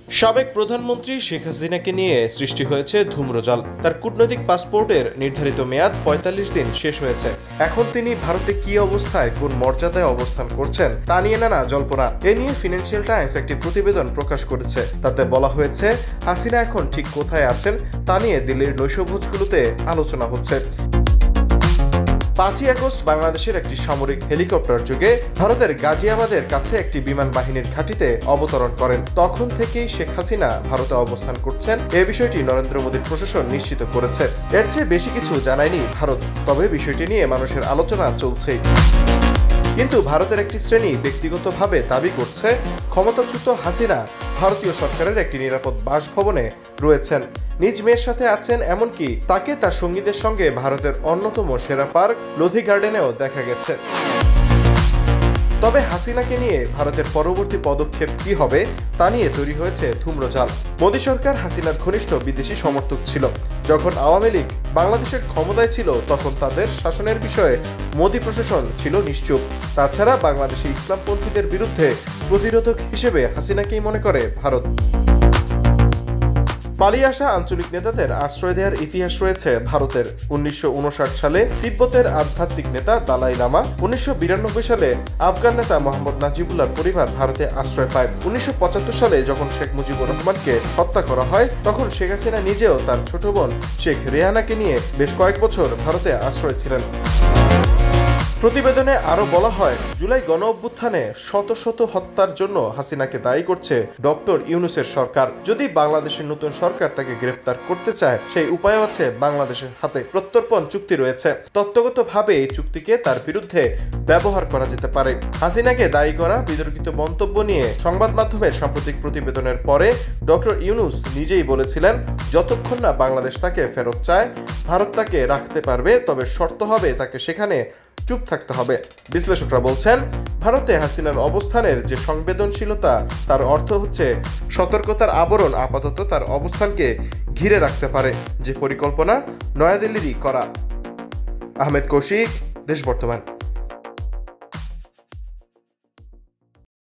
সাবেক প্রধানমন্ত্রী শেখ হাসিনাকে নিয়ে সৃষ্টি হয়েছে ধূম্রজাল। তার কূটনৈতিক পাসপোর্টের নির্ধারিত মেয়াদ ৪৫ দিন শেষ হয়েছে। এখন তিনি ভারতে কি অবস্থায়, কোন মর্যাদায় অবস্থান করছেন তা নিয়ে নানা জল্পনা। এ নিয়ে ফিনান্সিয়াল টাইমস একটি প্রতিবেদন প্রকাশ করেছে। তাতে বলা হয়েছে, হাসিনা এখন ঠিক কোথায় আছেন তা নিয়ে দিল্লির নৈশভোজগুলোতে আলোচনা হচ্ছে। ৫ই আগস্ট বাংলাদেশের একটি সামরিক হেলিকপ্টার যোগে ভারতের গাজিয়াবাদের কাছে একটি বিমান বাহিনীর ঘাঁটিতে অবতরণ করেন। তখন থেকেই শেখ হাসিনা ভারতে অবস্থান করছেন, এ বিষয়টি নরেন্দ্র মোদীর প্রশাসন নিশ্চিত করেছে। এর চেয়ে বেশি কিছু জানায়নি ভারত, তবে বিষয়টি নিয়ে মানুষের আলোচনা চলছেই। কিন্তু ভারতের একটি শ্রেণী ব্যক্তিগতভাবে দাবি করছে, ক্ষমতাচ্যুত হাসিনা ভারতীয় সরকারের একটি নিরাপদ বাসভবনে রয়েছেন, নিজ মেয়ের সাথে আছেন, এমনকি তাকে তার সঙ্গীদের সঙ্গে ভারতের অন্যতম সেরা পার্ক লোধি গার্ডেনেও দেখা গেছে। তবে হাসিনাকে নিয়ে ভারতের পরবর্তী পদক্ষেপ কি হবে তা নিয়ে তৈরি হয়েছে ধূম্রজাল। মোদী সরকার হাসিনার ঘনিষ্ঠ বিদেশি সমর্থক ছিল। যখন আওয়ামী লীগ বাংলাদেশের ক্ষমতায় ছিল, তখন তাদের শাসনের বিষয়ে মোদী প্রশাসন ছিল নিশ্চুপ। তাছাড়া বাংলাদেশে ইসলামপন্থীদের বিরুদ্ধে প্রতিরোধক হিসেবে হাসিনাকেই মনে করে ভারত। পালিয়ে আসা আঞ্চলিক নেতাদের আশ্রয় দেওয়ার ইতিহাস রয়েছে ভারতের। ১৯৫৯ সালে তিব্বতের আধ্যাত্মিক নেতা দালাই লামা, ১৯৯২ সালে আফগান নেতা মোহাম্মদ নাজিবুল্লাহর পরিবার ভারতে আশ্রয় পায়। ১৯৭৫ সালে যখন শেখ মুজিবুর রহমানকে হত্যা করা হয়, তখন শেখ হাসিনা নিজেও তার ছোট বোন শেখ রেহানাকে নিয়ে বেশ কয়েক বছর ভারতে আশ্রয় ছিলেন। প্রতিবেদনে আরো বলা হয়, জুলাই গণ অভ্যুত্থানে শত শত হত্যার জন্য হাসিনাকে দায়ী করছে ডক্টর ইউনূসের সরকার। যদি বাংলাদেশের নতুন সরকার তাকে গ্রেফতার করতে চায়, সেই উপায় আছে বাংলাদেশের হাতে। প্রত্যর্পণ চুক্তি রয়েছে। তত্ত্বগতভাবে এই চুক্তিকে তার বিরুদ্ধে ব্যবহার করা যেতে পারে। হাসিনাকে দায়ী করা বিতর্কিত মন্তব্য নিয়ে সংবাদ মাধ্যমের সাম্প্রতিক প্রতিবেদনের পরে ডক্টর ইউনূস নিজেই বলেছিলেন, যতক্ষণ না বাংলাদেশ তাকে ফেরত চায়, ভারত তাকে রাখতে পারবে, তবে শর্ত হবে তাকে সেখানে চুপ থাকতে হবে। বিশ্লেষকরা বলছেন, ভারতে হাসিনার অবস্থানের যে সংবেদনশীলতা, তার অর্থ হচ্ছে সতর্কতার আবরণ আপাতত তার অবস্থানকে ঘিরে রাখতে পারে, যে পরিকল্পনা নয়াদিল্লিরই করা। আহমেদ কৌশিক, দেশ বর্তমান।